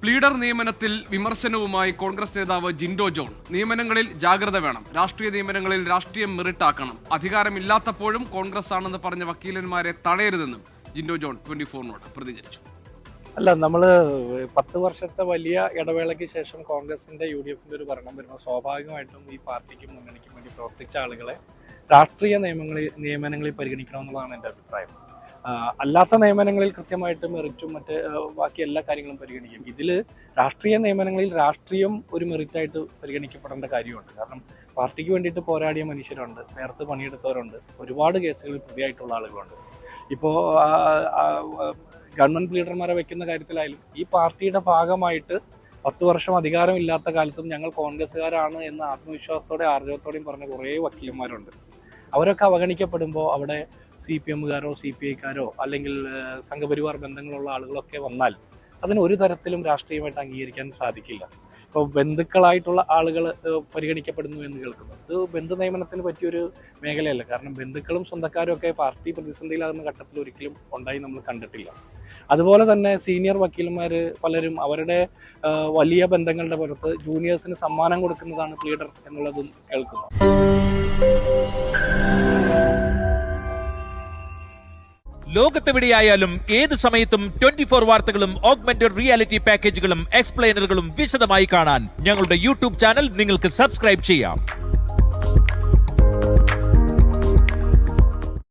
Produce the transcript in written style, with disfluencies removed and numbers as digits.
Pleader നിയമനത്തിൽ വിമർശനവുമായി കോൺഗ്രസ് നേതാവ് ജിൻഡോ ജോൺ. നിയമനങ്ങളിൽ ജാഗ്രത വേണം, രാഷ്ട്രീയ നിയമനങ്ങളിൽ രാഷ്ട്രീയം മെറിട്ടാക്കണം, അധികാരമില്ലാത്തപ്പോഴും കോൺഗ്രസ് ആണെന്ന് പറഞ്ഞ വക്കീലന്മാരെ തടയരുതെന്നും ജിൻഡോ ജോൺ 24-നോട് പ്രതികരിച്ചു. അല്ല, നമ്മൾ 10 വർഷത്തെ വലിയ ഇടവേളയ്ക്ക് ശേഷം കോൺഗ്രസിന്റെ UDFന്റെ ഒരു ഭരണം വരുമ്പോൾ സ്വാഭാവികമായിട്ടും ഈ പാർട്ടിക്കും മുന്നണിക്കും വേണ്ടി പ്രവർത്തിച്ച ആളുകളെ രാഷ്ട്രീയ നിയമനങ്ങളിൽ പരിഗണിക്കണമെന്നുള്ളതാണ് എൻ്റെ അഭിപ്രായം. അല്ലാത്ത നിയമനങ്ങളിൽ കൃത്യമായിട്ട് മെറിറ്റും മറ്റ് ബാക്കി എല്ലാ കാര്യങ്ങളും പരിഗണിക്കും. ഇതിൽ രാഷ്ട്രീയ നിയമനങ്ങളിൽ രാഷ്ട്രീയം ഒരു മെറിറ്റായിട്ട് പരിഗണിക്കപ്പെടേണ്ട കാര്യമുണ്ട്. കാരണം പാർട്ടിക്ക് വേണ്ടിയിട്ട് പോരാടിയ മനുഷ്യരുണ്ട്, നേരത്തെ പണിയെടുത്തവരുണ്ട്, ഒരുപാട് കേസുകളിൽ പ്രതിയായിട്ടുള്ള ആളുകളുണ്ട്. ഇപ്പോൾ ഗവൺമെൻറ് ലീഡർമാരെ വെക്കുന്ന കാര്യത്തിലായാലും ഈ പാർട്ടിയുടെ ഭാഗമായിട്ട് 10 വർഷം അധികാരമില്ലാത്ത കാലത്തും ഞങ്ങൾ കോൺഗ്രസ്സുകാരാണ് എന്ന ആത്മവിശ്വാസത്തോടെ ആർജവത്തോടെയും പറഞ്ഞ കുറേ വക്കീലന്മാരുണ്ട്. അവരൊക്കെ അവഗണിക്കപ്പെടുമ്പോൾ അവിടെ CPMകാരോ CPIക്കാരോ അല്ലെങ്കിൽ സംഘപരിവാർ ബന്ധങ്ങളുള്ള ആളുകളൊക്കെ വന്നാൽ അതിന് ഒരു തരത്തിലും രാഷ്ട്രീയമായിട്ട് അംഗീകരിക്കാൻ സാധിക്കില്ല. ഇപ്പോൾ ബന്ധുക്കളായിട്ടുള്ള ആളുകൾ പരിഗണിക്കപ്പെടുന്നു എന്ന് കേൾക്കുന്നു. ഇത് ബന്ധു നിയമനത്തിന് പറ്റിയൊരു മേഖലയല്ല. കാരണം ബന്ധുക്കളും സ്വന്തക്കാരും ഒക്കെ പാർട്ടി പ്രതിസന്ധിയിലാകുന്ന ഘട്ടത്തിൽ ഒരിക്കലും ഉണ്ടായി നമ്മൾ കണ്ടിട്ടില്ല. അതുപോലെ തന്നെ സീനിയർ വക്കീലന്മാർ പലരും അവരുടെ വലിയ ബന്ധങ്ങളുടെ പുറത്ത് ജൂനിയേഴ്സിന് സമ്മാനം കൊടുക്കുന്നതാണ് പ്ലീഡർ എന്നുള്ളതും കേൾക്കുന്നു. ലോകത്തെവിടെയായാലും ഏത് സമയത്തും 24 വാർത്തകളും ഓഗ്മെന്റഡ് റിയാലിറ്റി പാക്കേജുകളും എക്സ്പ്ലെയിനറുകളും വിശദമായി കാണാൻ ഞങ്ങളുടെ YouTube ചാനൽ നിങ്ങൾക്ക് സബ്സ്ക്രൈബ് ചെയ്യാം.